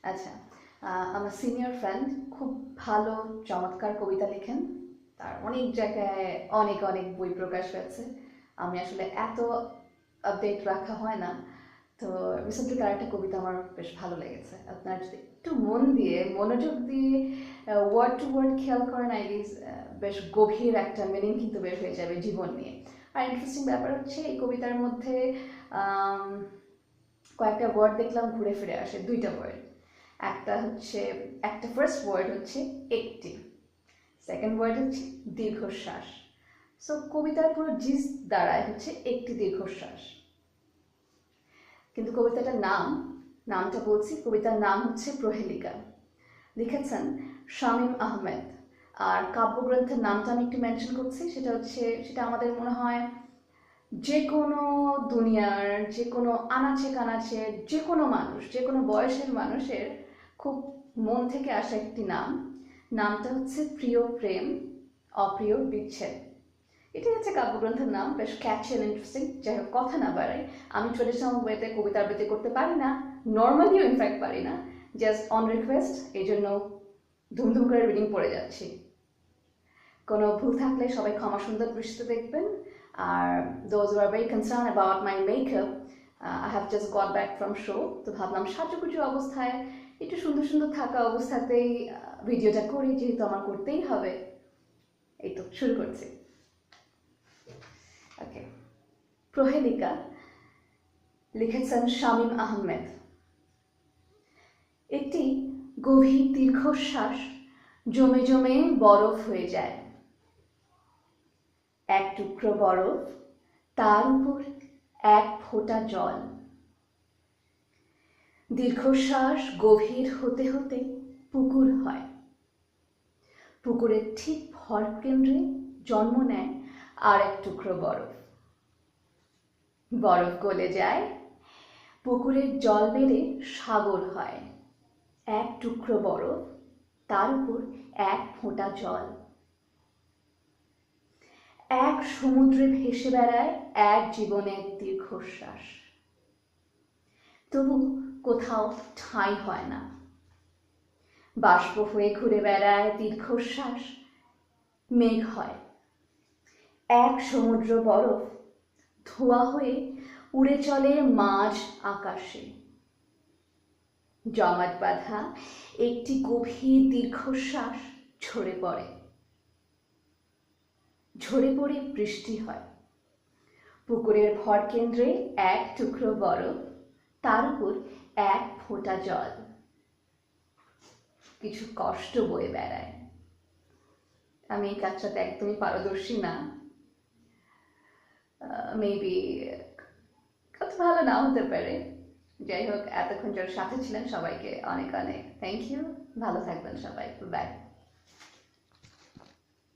আচ্ছা, আমার senior friend খুব ভালো চমৎকার কবিতা লেখেন। তার অনেক জায়গায় অনেক অনেক বই প্রকাশ হয়েছে। আমি আসলে এত আপডেট রাখা হয় না। তো রিসেন্টলি তার একটা কবিতা আমার বেশ ভালো লেগেছে। আপনার যদি একটু মন দিয়ে মনোযোগ দিয়ে ওয়ার্ড টু ওয়ার্ড খেয়াল করেন, আই গেস বেশ গভীর একটা মিনিং কিন্তু বের হয়ে যাবে জীবন নিয়ে। আর ইন্টারেস্টিং ব্যাপার হচ্ছে এই কবিতার মধ্যে আম, কয়েকটা ওয়ার্ড দেখলাম ঘুরে ফিরে আসে, দুইটা ওয়ার্ড। একটা হচ্ছে, একটা ফার্স্ট ওয়ার্ড হচ্ছে একটি, সেকেন্ড ওয়ার্ড হচ্ছে দীর্ঘশ্বাস। সো কবিতার পুরো জিস দাঁড়ায় হচ্ছে একটি দীর্ঘশ্বাস। কিন্তু কবিতাটার নামটা বলছি, কবিতার নাম হচ্ছে প্রহেলিকা। লিখেছেন শামীম আহমেদ। আর কাব্যগ্রন্থের নামটা আমি একটু মেনশন করছি, সেটা আমাদের মনে হয় যে কোনো দুনিয়ার যে কোনো আনাচে কানাচে যে কোনো মানুষ, যে কোনো বয়সের মানুষের খুব মন থেকে আসা একটি নামটা হচ্ছে প্রিয় প্রেম, অপ্রিয় বিচ্ছেদ। এটাই হচ্ছে কাব্যগ্রন্থের নাম, বেশ ক্যাচি অ্যান্ড ইন্টারেস্টিং। যাই হোক, কথা না বাড়াই, আমি ট্রেডিশনাল ওয়েতে কবিতা আবৃত্তি করতে পারি না, নর্মালিও ইনফ্যাক্ট পারি না, জাস্ট অন রিকোয়েস্ট, এই জন্য ধুমধুম করে রিডিং পড়ে যাচ্ছি। কোনো ভুল থাকলে সবাই ক্ষমা সুন্দর দৃষ্টিতে দেখবেন। আর those who are very concern about my makeup, I have just got back from show, তো ভাবলাম সাজুগুজু অবস্থায় একটু সুন্দর সুন্দর থাকা অবস্থাতেই ভিডিওটা করি, যেহেতু আমার করতেই হবে। এই তো শুরু করছি। ওকে, প্রহেলিকা, লিখেছেন শামীম আহমেদ। একটি গভীর দীর্ঘশ্বাস জমে জমে বরফ হয়ে যায়। এক টুকরো বরফ, তার উপর এক ফোঁটা জল। দীর্ঘশ্বাস গভীর হতে হতে পুকুর হয়। পুকুরের ঠিক ভরকেন্দ্রে জন্ম নেয় আর এক টুকরো বরফ। বরফ গলে যায়, পুকুরের জল বেড়ে সাগর হয়। এক টুকরো বরফ, তার উপর এক ফোঁটা জল। এক সমুদ্রে ভেসে বেড়ায় এক জীবনের দীর্ঘশ্বাস। তবু কোথাও ঠাঁই হয় না। বাষ্প হয়ে ঘুরে বেড়ায় দীর্ঘশ্বাস, মেঘ হয়। এক সমুদ্র বরফ ধোঁয়া হয়ে উড়ে চলে মাঝ আকাশে। জমাট বাঁধা একটি গভীর দীর্ঘশ্বাস ঝরে পড়ে। ঝরে পড়ে বৃষ্টি হয়। পুকুরের ভরকেন্দ্রে এক টুকরো বরফ, তার উপর এক ফোঁটা জল। কিছু কষ্ট বয়ে বেড়ায়। আমি এই কাজটাতে একদমই পারদর্শী না, মেবি কত ভালো নাও হতে পারে। যাই হোক, এতক্ষণ যারা সাথে ছিলেন সবাইকে অনেক অনেক থ্যাংক ইউ। ভালো থাকবেন সবাই, বাই।